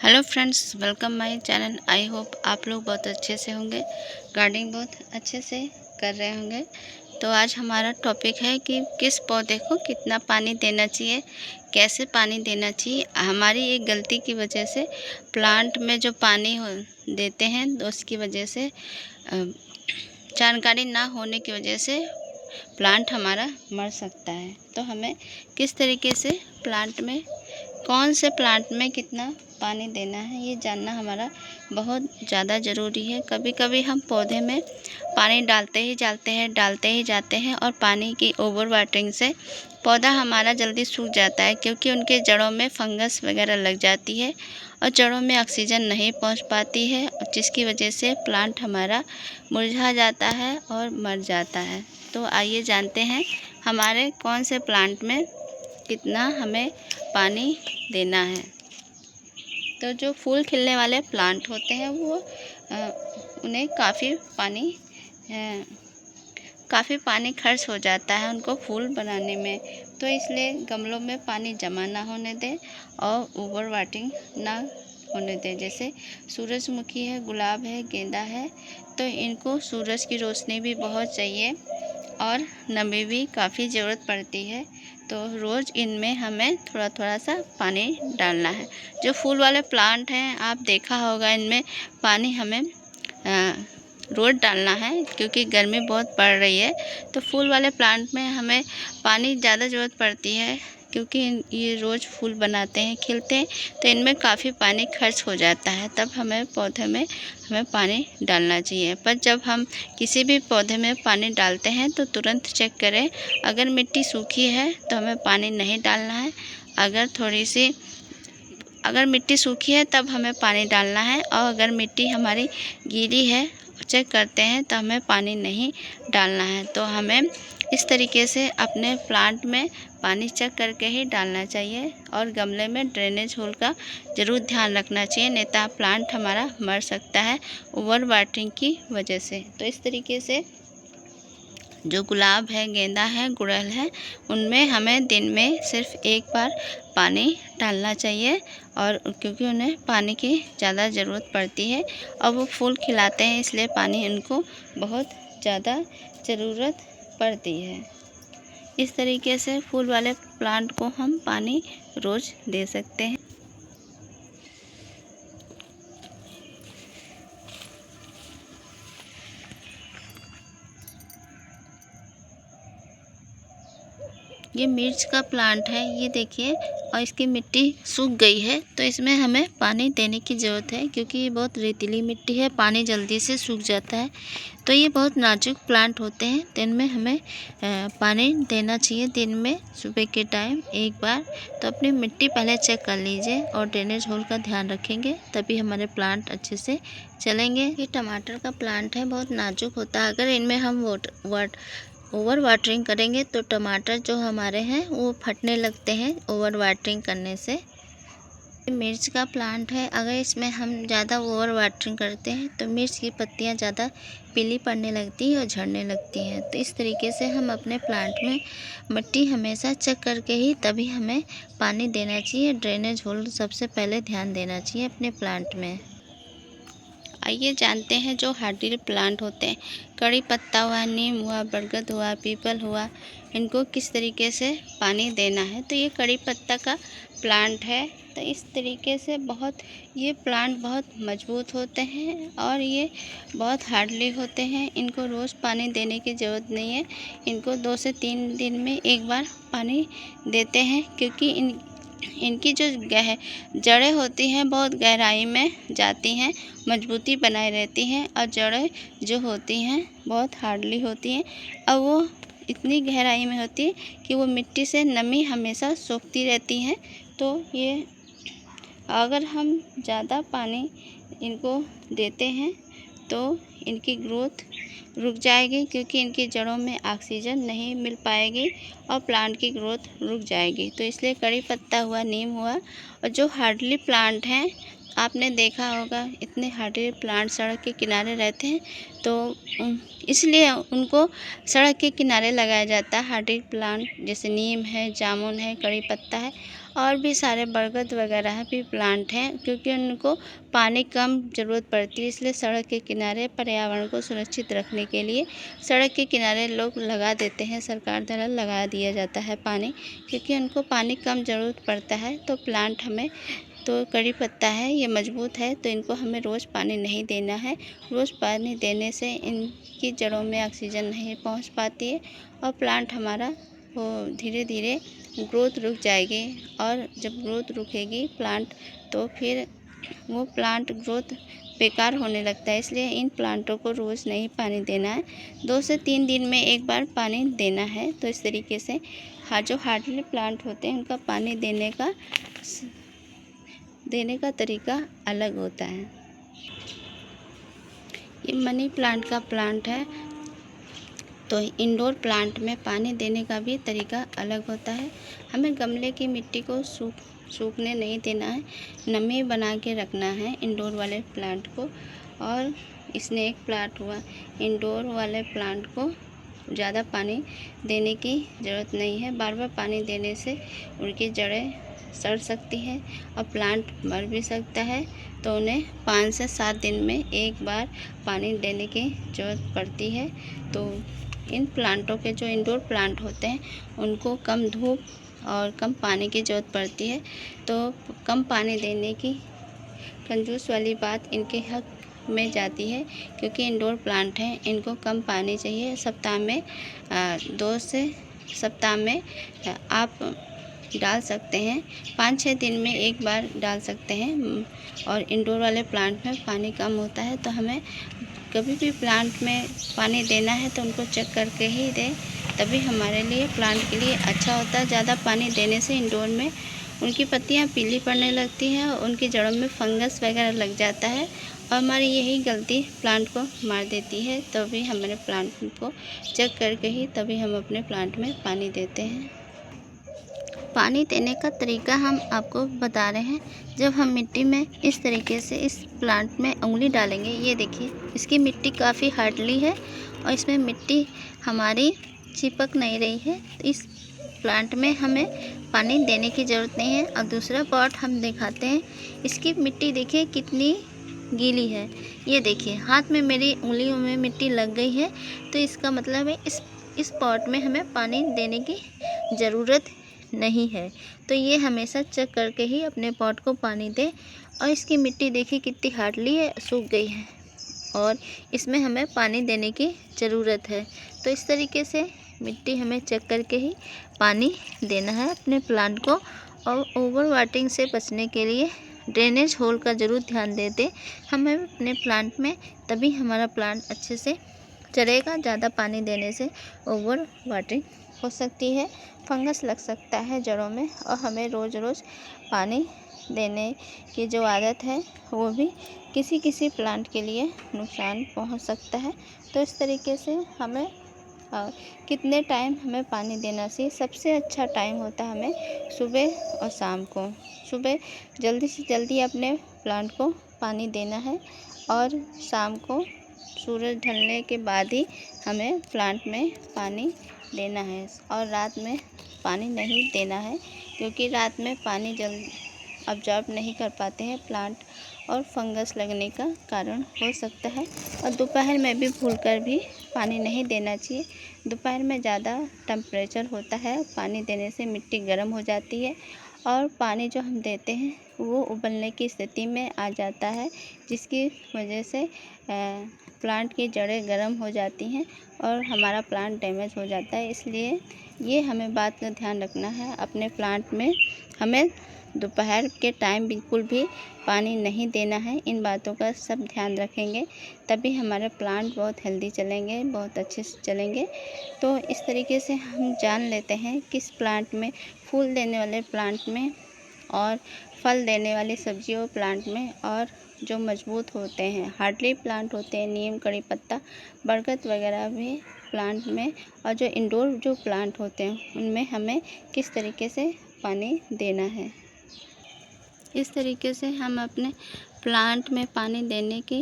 Hello friends, welcome my channel. I hope आप लोग बहुत अच्छे से होंगे, गार्डनिंग बहुत अच्छे से कर रहे होंगे। तो आज हमारा टॉपिक है कि किस पौधे को कितना पानी देना चाहिए, कैसे पानी देना चाहिए। हमारी एक गलती की वजह से प्लांट में जो पानी देते हैं तो उसकी वजह से जानकारी ना होने की वजह से प्लांट हमारा मर सकता है। तो हमें किस तरीके से प्लांट में, कौन से प्लांट में कितना पानी देना है, ये जानना हमारा बहुत ज़्यादा ज़रूरी है। कभी कभी हम पौधे में पानी डालते ही जाते हैं और पानी की ओवर वाटरिंग से पौधा हमारा जल्दी सूख जाता है, क्योंकि उनके जड़ों में फंगस वगैरह लग जाती है और जड़ों में ऑक्सीजन नहीं पहुंच पाती है, जिसकी वजह से प्लांट हमारा मुरझा जाता है और मर जाता है। तो आइए जानते हैं हमारे कौन से प्लांट में कितना हमें पानी देना है। तो जो फूल खिलने वाले प्लांट होते हैं वो उन्हें काफ़ी पानी खर्च हो जाता है उनको फूल बनाने में। तो इसलिए गमलों में पानी जमा ना होने दें और ओवर वाटरिंग ना होने दें। जैसे सूरजमुखी है, गुलाब है, गेंदा है, तो इनको सूरज की रोशनी भी बहुत चाहिए और नमी भी काफ़ी ज़रूरत पड़ती है। तो रोज़ इनमें हमें थोड़ा थोड़ा सा पानी डालना है। जो फूल वाले प्लांट हैं, आप देखा होगा, इनमें पानी हमें रोज़ डालना है, क्योंकि गर्मी बहुत पड़ रही है। तो फूल वाले प्लांट में हमें पानी ज़्यादा ज़रूरत पड़ती है, क्योंकि ये रोज़ फूल बनाते हैं, खिलते हैं, तो इनमें काफ़ी पानी खर्च हो जाता है। तब हमें पौधे में पानी डालना चाहिए। पर जब हम किसी भी पौधे में पानी डालते हैं तो तुरंत चेक करें। अगर मिट्टी सूखी है तो हमें पानी नहीं डालना है। अगर मिट्टी सूखी है तब हमें पानी डालना है, और अगर मिट्टी हमारी गीली है, चेक करते हैं, तो हमें पानी नहीं डालना है। तो हमें इस तरीके से अपने प्लांट में पानी चेक करके ही डालना चाहिए, और गमले में ड्रेनेज होल का ज़रूर ध्यान रखना चाहिए, नहीं तो प्लांट हमारा मर सकता है ओवर वाटरिंग की वजह से। तो इस तरीके से जो गुलाब है, गेंदा है, गुड़हल है, उनमें हमें दिन में सिर्फ एक बार पानी डालना चाहिए, और क्योंकि उन्हें पानी की ज़्यादा ज़रूरत पड़ती है और वो फूल खिलाते हैं, इसलिए पानी उनको बहुत ज़्यादा ज़रूरत पड़ती है। इस तरीके से फूल वाले प्लांट को हम पानी रोज़ दे सकते हैं। ये मिर्च का प्लांट है, ये देखिए, और इसकी मिट्टी सूख गई है, तो इसमें हमें पानी देने की ज़रूरत है, क्योंकि ये बहुत रेतीली मिट्टी है, पानी जल्दी से सूख जाता है। तो ये बहुत नाजुक प्लांट होते हैं, तो इनमें हमें पानी देना चाहिए दिन में सुबह के टाइम एक बार। तो अपनी मिट्टी पहले चेक कर लीजिए और ड्रेनेज होल का ध्यान रखेंगे, तभी हमारे प्लांट अच्छे से चलेंगे। ये टमाटर का प्लांट है, बहुत नाजुक होता है। अगर इनमें हम ओवर वाटरिंग करेंगे तो टमाटर जो हमारे हैं वो फटने लगते हैं ओवर वाटरिंग करने से। मिर्च का प्लांट है, अगर इसमें हम ज़्यादा ओवर वाटरिंग करते हैं तो मिर्च की पत्तियां ज़्यादा पीली पड़ने लगती हैं और झड़ने लगती हैं। तो इस तरीके से हम अपने प्लांट में मिट्टी हमेशा चेक करके ही तभी हमें पानी देना चाहिए। ड्रेनेज होल सबसे पहले ध्यान देना चाहिए अपने प्लांट में। आइए जानते हैं जो हार्डी प्लांट होते हैं, कड़ी पत्ता हुआ, नीम हुआ, बरगद हुआ, पीपल हुआ, इनको किस तरीके से पानी देना है। तो ये कड़ी पत्ता का प्लांट है, तो इस तरीके से ये प्लांट बहुत मजबूत होते हैं और ये बहुत हार्डली होते हैं। इनको रोज़ पानी देने की ज़रूरत नहीं है, इनको 2 से 3 दिन में एक बार पानी देते हैं, क्योंकि इनकी जो जड़ें होती हैं बहुत गहराई में जाती हैं, मजबूती बनाए रहती हैं, और जड़ें जो होती हैं बहुत हार्डली होती हैं, और वो इतनी गहराई में होती है कि वो मिट्टी से नमी हमेशा सोखती रहती हैं। तो ये अगर हम ज़्यादा पानी इनको देते हैं तो इनकी ग्रोथ रुक जाएगी, क्योंकि इनकी जड़ों में ऑक्सीजन नहीं मिल पाएगी और प्लांट की ग्रोथ रुक जाएगी। तो इसलिए कड़ी पत्ता हुआ, नीम हुआ, और जो हार्डली प्लांट हैं, आपने देखा होगा इतने हार्डली प्लांट सड़क के किनारे रहते हैं, तो इसलिए उनको सड़क के किनारे लगाया जाता है। हार्डली प्लांट जैसे नीम है, जामुन है, कड़ी पत्ता है, और भी सारे बरगद वगैरह भी प्लांट हैं, क्योंकि उनको पानी कम ज़रूरत पड़ती है, इसलिए सड़क के किनारे पर्यावरण को सुरक्षित रखने के लिए सड़क के किनारे लोग लगा देते हैं, सरकार द्वारा लगा दिया जाता है पानी, क्योंकि उनको पानी कम ज़रूरत पड़ता है। तो प्लांट हमें, तो कड़ी पत्ता है, ये मजबूत है, तो इनको हमें रोज़ पानी नहीं देना है। रोज़ पानी देने से इनकी जड़ों में ऑक्सीजन नहीं पहुंच पाती है और प्लांट हमारा वो धीरे धीरे ग्रोथ रुक जाएगी। और जब ग्रोथ रुकेगी प्लांट, तो फिर वो प्लांट ग्रोथ बेकार होने लगता है। इसलिए इन प्लांटों को रोज़ नहीं पानी देना है, 2 से 3 दिन में एक बार पानी देना है। तो इस तरीके से जो हार्डली प्लांट होते हैं उनका पानी देने का तरीका अलग होता है। ये मनी प्लांट का प्लांट है, तो इंडोर प्लांट में पानी देने का भी तरीका अलग होता है। हमें गमले की मिट्टी को सूखने नहीं देना है, नमी बना के रखना है इंडोर वाले प्लांट को। और स्नेक प्लांट हुआ, इंडोर वाले प्लांट को ज़्यादा पानी देने की ज़रूरत नहीं है। बार बार पानी देने से उनकी जड़ें सड़ सकती हैं और प्लांट मर भी सकता है। तो उन्हें 5 से 7 दिन में एक बार पानी देने की ज़रूरत पड़ती है। तो इन प्लांटों के जो इंडोर प्लांट होते हैं उनको कम धूप और कम पानी की ज़रूरत पड़ती है। तो कम पानी देने की कंजूस वाली बात इनके हक में जाती है, क्योंकि इंडोर प्लांट हैं, इनको कम पानी चाहिए। सप्ताह में 2 से सप्ताह में आप डाल सकते हैं, 5-6 दिन में एक बार डाल सकते हैं। और इंडोर वाले प्लांट में पानी कम होता है, तो हमें कभी भी प्लांट में पानी देना है तो उनको चेक करके ही दें, तभी हमारे लिए प्लांट के लिए अच्छा होता है। ज़्यादा पानी देने से इंडोर में उनकी पत्तियां पीली पड़ने लगती हैं और उनकी जड़ों में फंगस वगैरह लग जाता है और हमारी यही गलती प्लांट को मार देती है। तभी हमारे प्लांट को चेक करके ही तभी हम अपने प्लांट में पानी देते हैं। पानी देने का तरीका हम आपको बता रहे हैं। जब हम मिट्टी में इस तरीके से इस प्लांट में उंगली डालेंगे, ये देखिए इसकी मिट्टी काफ़ी हार्डली है और इसमें मिट्टी हमारी चिपक नहीं रही है। तो इस प्लांट में हमें पानी देने की ज़रूरत नहीं है। और दूसरा पॉट हम दिखाते हैं, इसकी मिट्टी देखिए कितनी गीली है। ये देखिए हाथ में मेरी उंगलियों में मिट्टी लग गई है, तो इसका मतलब है इस पॉट में हमें पानी देने की ज़रूरत नहीं है। तो ये हमेशा चेक करके ही अपने पॉट को पानी दें। और इसकी मिट्टी देखिए कितनी हार्डली है, सूख गई है और इसमें हमें पानी देने की ज़रूरत है। तो इस तरीके से मिट्टी हमें चेक करके ही पानी देना है अपने प्लांट को। और ओवर वाटरिंग से बचने के लिए ड्रेनेज होल का ज़रूर ध्यान दें हमें अपने प्लांट में, तभी हमारा प्लांट अच्छे से चलेगा। ज़्यादा पानी देने से ओवर वाटरिंग हो सकती है, फंगस लग सकता है जड़ों में और हमें रोज़ रोज़ पानी देने की जो आदत है वो भी किसी किसी प्लांट के लिए नुकसान पहुंच सकता है। तो इस तरीके से हमें कितने टाइम हमें पानी देना चाहिए, सबसे अच्छा टाइम होता है हमें सुबह और शाम को। सुबह जल्दी से जल्दी अपने प्लांट को पानी देना है और शाम को सूरज ढलने के बाद ही हमें प्लांट में पानी देना है। और रात में पानी नहीं देना है, क्योंकि रात में पानी जल्दी अब्जॉर्ब नहीं कर पाते हैं प्लांट और फंगस लगने का कारण हो सकता है। और दोपहर में भी भूलकर भी पानी नहीं देना चाहिए। दोपहर में ज़्यादा टेम्परेचर होता है, पानी देने से मिट्टी गर्म हो जाती है और पानी जो हम देते हैं वो उबलने की स्थिति में आ जाता है, जिसकी वजह से प्लांट की जड़ें गर्म हो जाती हैं और हमारा प्लांट डैमेज हो जाता है। इसलिए ये हमें बात का ध्यान रखना है, अपने प्लांट में हमें दोपहर के टाइम बिल्कुल भी पानी नहीं देना है। इन बातों का सब ध्यान रखेंगे तभी हमारे प्लांट बहुत हेल्दी चलेंगे, बहुत अच्छे से चलेंगे। तो इस तरीके से हम जान लेते हैं किस प्लांट में, फूल देने वाले प्लांट में और फल देने वाली सब्जियों प्लांट में, और जो मजबूत होते हैं हार्डली प्लांट होते हैं, नीम, कड़ी पत्ता, बरगद वगैरह भी प्लांट में, और जो इंडोर जो प्लांट होते हैं उनमें हमें किस तरीके से पानी देना है। इस तरीके से हम अपने प्लांट में पानी देने के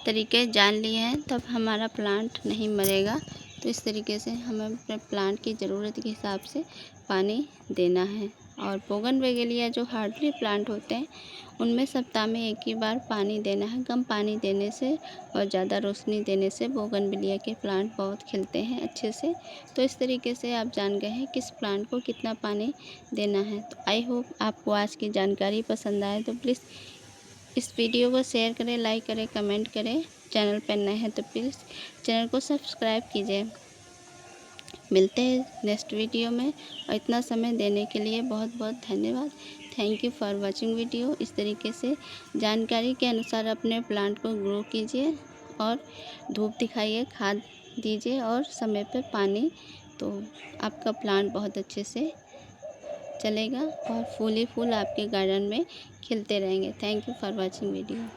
तरीके जान लिए हैं, तब हमारा प्लांट नहीं मरेगा। तो इस तरीके से हमें अपने प्लांट की ज़रूरत के हिसाब से पानी देना है। और बोगनवेलिया जो हार्डली प्लांट होते हैं उनमें सप्ताह में एक ही बार पानी देना है। कम पानी देने से और ज़्यादा रोशनी देने से बोगनविलिया के प्लांट बहुत खिलते हैं अच्छे से। तो इस तरीके से आप जान गए हैं किस प्लांट को कितना पानी देना है। तो आई होप आपको आज की जानकारी पसंद आए तो प्लीज़ इस वीडियो को शेयर करें, लाइक करें, कमेंट करें। चैनल पर नए हैं तो प्लीज़ चैनल को सब्सक्राइब कीजिए। मिलते हैं नेक्स्ट वीडियो में और इतना समय देने के लिए बहुत बहुत धन्यवाद। Thank you for watching video. इस तरीके से जानकारी के अनुसार अपने प्लांट को ग्रो कीजिए और धूप दिखाइए, खाद दीजिए और समय पे पानी, तो आपका प्लांट बहुत अच्छे से चलेगा और फूल ही फूल आपके गार्डन में खिलते रहेंगे। Thank you for watching video.